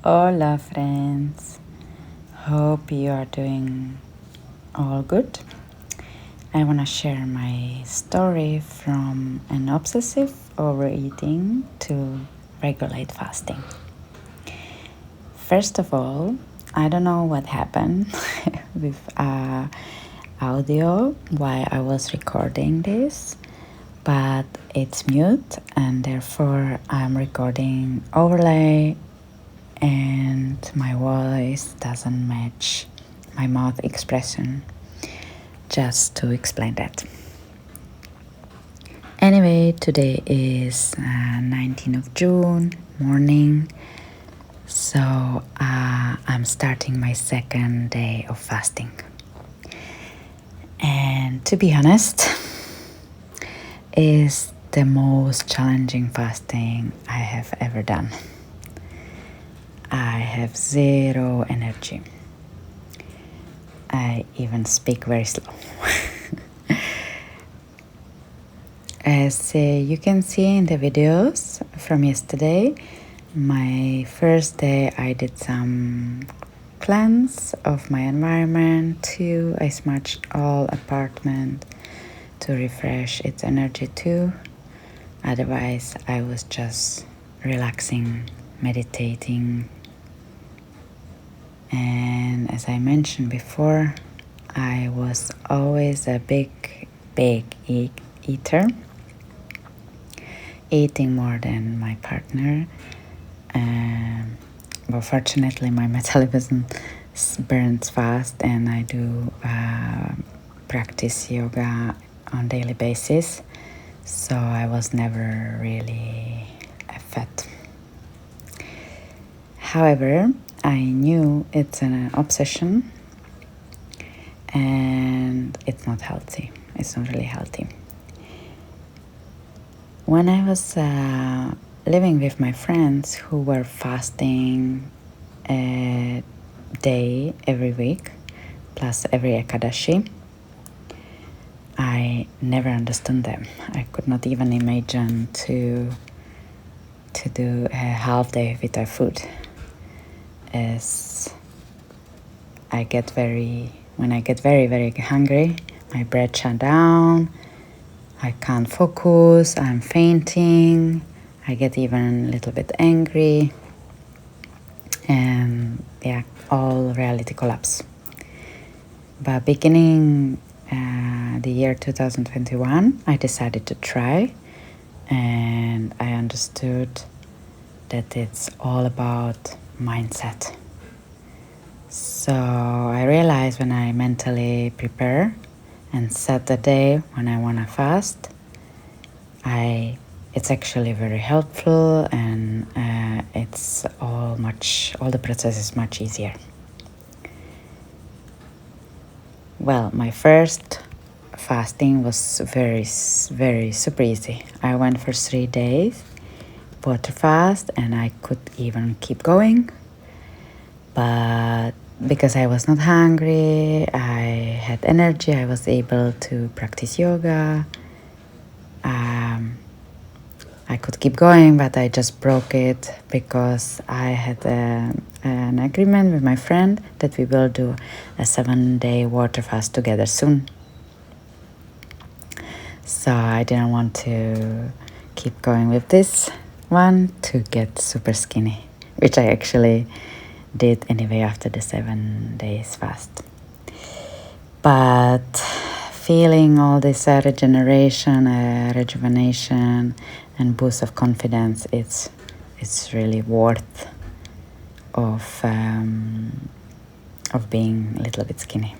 Hola friends, hope you are doing all good. I want to share my story from an obsessive overeating to regulate fasting. First of all, I don't know what happened with audio while I was recording this, but it's mute and therefore I'm recording overlay and my voice doesn't match my mouth expression. Just to explain that. Anyway, today is 19th of June morning, so I'm starting my second day of fasting. And to be honest, is the most challenging fasting I have ever done. I have zero energy. I even speak very slow. As you can see in the videos from yesterday, my first day I did some cleanse of my environment too. I smudged all apartment to refresh its energy too. Otherwise, I was just relaxing, meditating. And as I mentioned before, I was always a big eater, eating more than my partner. But fortunately, my metabolism burns fast, and I do practice yoga on daily basis, so I was never really a fat. However, I knew it's an obsession and it's not healthy. It's not really healthy. When I was living with my friends who were fasting a day every week, plus every Ekadashi, I never understood them. I could not even imagine to do a half day without food. As when I get very, very hungry, my breath shut down, I can't focus, I'm fainting, I get even a little bit angry, and all reality collapse. But beginning the year 2021, I decided to try, and I understood that it's all about mindset. So I realized when I mentally prepare and set the day when I want to fast, it's actually very helpful, and it's all the process is much easier. Well, my first fasting was very, very super easy. I went for 3 days water fast, and I could even keep going. But because I was not hungry, I had energy, I was able to practice yoga. I could keep going, but I just broke it because I had an agreement with my friend that we will do a 7-day water fast together soon. So I didn't want to keep going with this one to get super skinny, which I actually did anyway after the 7 days fast. But feeling all this regeneration, rejuvenation, and boost of confidence, it's really worth of being a little bit skinny.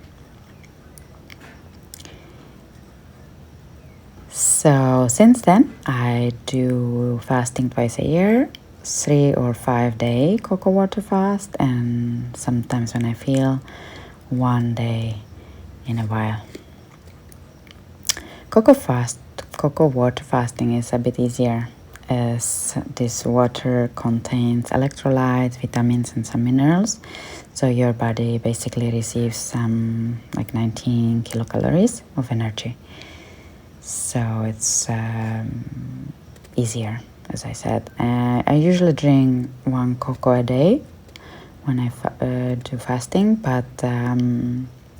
So since then, I do fasting twice a year, 3 or 5 day cocoa water fast, and sometimes when I feel 1 day in a while. Cocoa water fasting is a bit easier as this water contains electrolytes, vitamins, and some minerals. So your body basically receives some like 19 kilocalories of energy. So it's easier, as I said. I usually drink 1 cocoa a day when I do fasting, but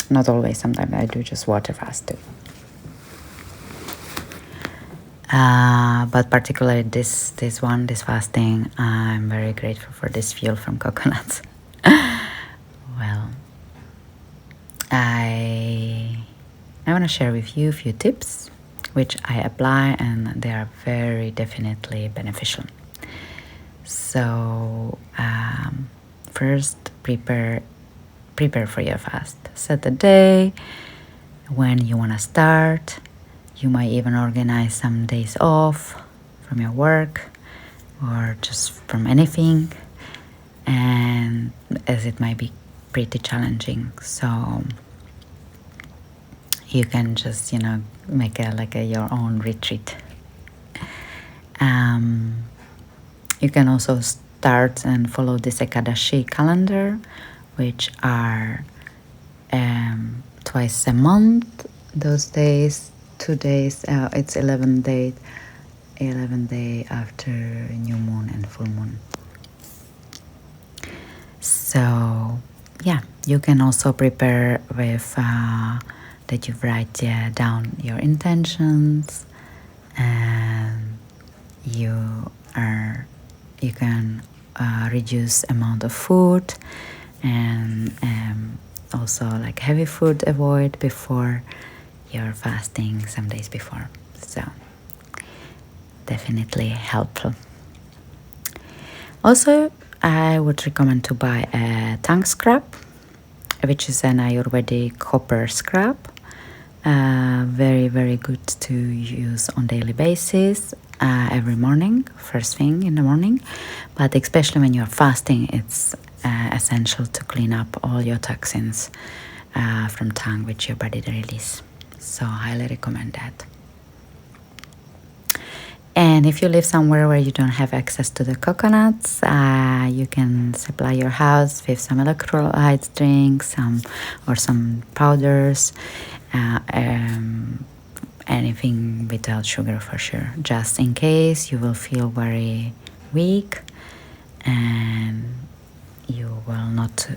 not always. Sometimes I do just water fast too. But particularly this fasting, I'm very grateful for this fuel from coconuts. Well, I want to share with you a few tips which I apply, and they are very definitely beneficial. So first, prepare for your fast. Set the day when you want to start. You might even organize some days off from your work or just from anything, and as it might be pretty challenging, so you can just make your own retreat. You can also start and follow this Ekadashi calendar, which are twice a month. Those days, 2 days, it's 11 day after new moon and full moon. So yeah, you can also prepare with that you write down your intentions, and you can reduce amount of food, and also like heavy food avoid before you're fasting some days before. So definitely helpful. Also, I would recommend to buy a tongue scrub, which is an Ayurvedic copper scrub. Very, very good to use on daily basis, every morning, first thing in the morning. But especially when you're fasting, it's essential to clean up all your toxins from tongue, which your body release. So I highly recommend that. And if you live somewhere where you don't have access to the coconuts, you can supply your house with some electrolytes drinks, or some powders, anything without sugar for sure, just in case you will feel very weak and you will not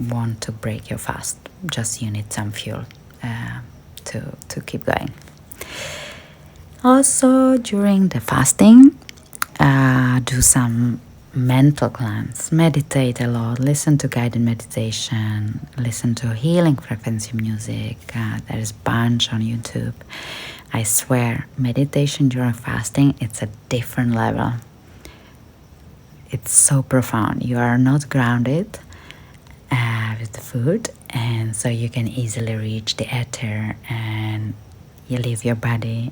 want to break your fast. Just you need some fuel to keep going. Also, during the fasting, do some mental cleanse, meditate a lot, listen to guided meditation, listen to healing frequency music. There is a bunch on YouTube. I swear, meditation during fasting, it's a different level. It's so profound. You are not grounded with the food, and so you can easily reach the ether, and you leave your body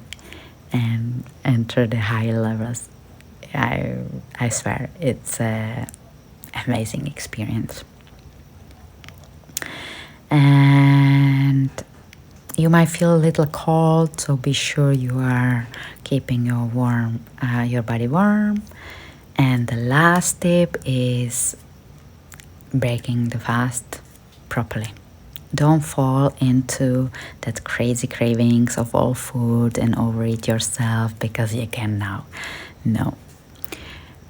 and enter the higher levels. I swear, it's an amazing experience. And you might feel a little cold, so be sure you are keeping your body warm. And the last tip is breaking the fast properly. Don't fall into that crazy cravings of all food and overeat yourself because you can now. No,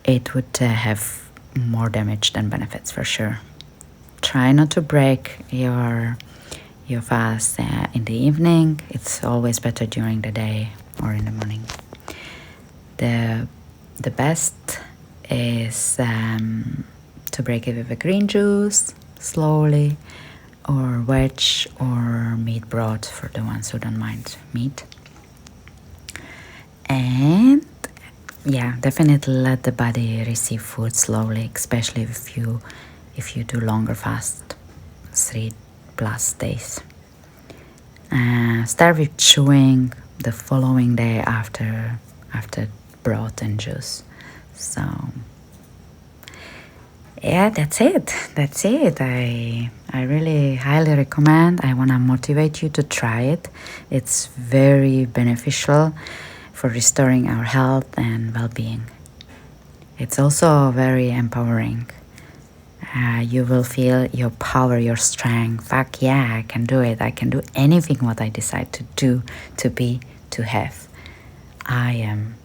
it would have more damage than benefits for sure. Try not to break your fast in the evening. It's always better during the day or in the morning. The best is to break it with a green juice slowly, or veg or meat broth for the ones who don't mind meat. And yeah, definitely let the body receive food slowly, especially if you do longer fast, 3+ days. Start with chewing the following day after broth and juice. So yeah, that's it. I really highly recommend. I want to motivate you to try it. It's very beneficial for restoring our health and well-being. It's also very empowering. You will feel your power, your strength. Fuck yeah, I can do it. I can do anything what I decide to do, to be, to have. I am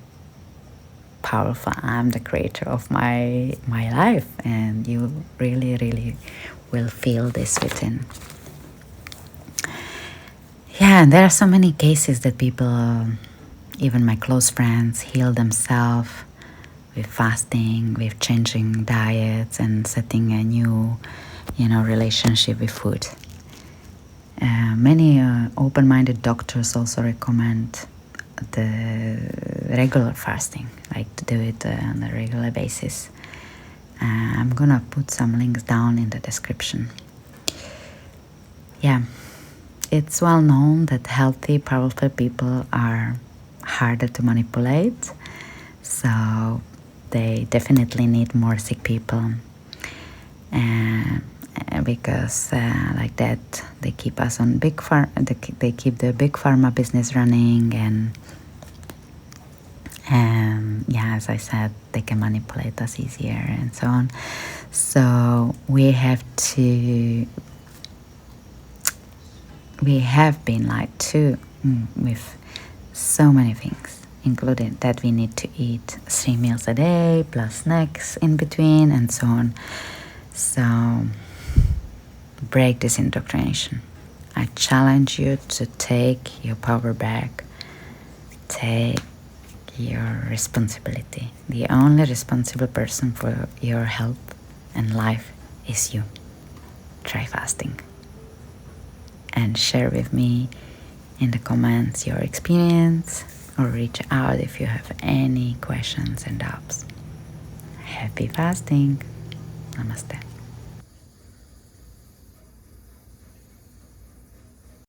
powerful. I'm the creator of my life, and you really will feel this within. Yeah, and there are so many cases that people, even my close friends, heal themselves with fasting, with changing diets and setting a new, relationship with food. Many open-minded doctors also recommend the regular fasting, like to do it on a regular basis. I'm gonna put some links down in the description. Yeah, it's well known that healthy, powerful people are harder to manipulate, so they definitely need more sick people, because like that they keep us on they keep the big pharma business running, and yeah, as I said, they can manipulate us easier and so on. So we have been lied to with so many things, including that we need to eat 3 meals a day plus snacks in between and so on. So break this indoctrination. I challenge you to take your power back. Take your responsibility. The only responsible person for your health and life is you. Try fasting. And share with me in the comments your experience, or reach out if you have any questions and doubts. Happy fasting. Namaste.